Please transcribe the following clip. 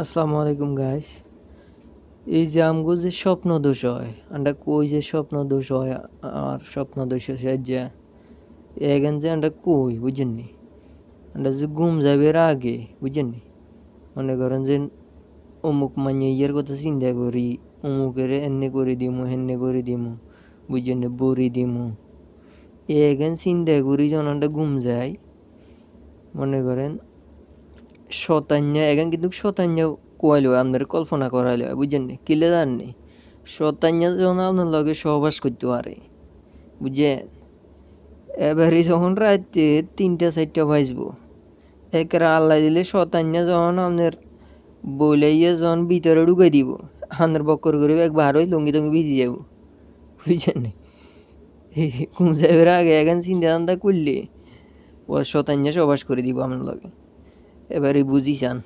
আসসালামু আলাইকুম গাইস। এই যে আমগো যে স্বপ্ন দোষ হয় আন্ডা কই যে স্বপ্ন দোষ হয় আর স্বপ্ন দোষ সাহায্যে এখান যে আন্ডা কই বুঝেন নি আন্ডা যে ঘুম যাবের আগে বুঝেন নি মনে করেন যে অমুক মানে ইয়ের কথা চিন্তা করি অমুকের এনে করে দিমু হেন্নে করে দিমু বুঝেন নি বড়ি দিমু এখান চিন্তা করি যখন আন্ডা ঘুম যায় মনে করেন শতান্য এখন কিন্তু শতান্য কোয়াইলো আপনার কল্পনা করাইলো বুঝছেন নি কিলে জাননি শতান্য যখন আপনার লগে সহবাস করতে পারে বুঝছেন এবারে যখন রাতে 3টা 4টা বাজবো একের আল্লাহ দিলে শতান্য যখন আপনার বইলাইয়া যখন ভিতরে ঢুকাই দিব আপনার বক্কর করে একবার ওই লঙ্গি টঙ্গি ভিজে যাব বুঝছেন নি ঘুম যাইবার আগে এখন চিন্তা ধান্দা করলে ও শতান্য সহবাস করে দিব আপনার লগে এবারে বুঝি চান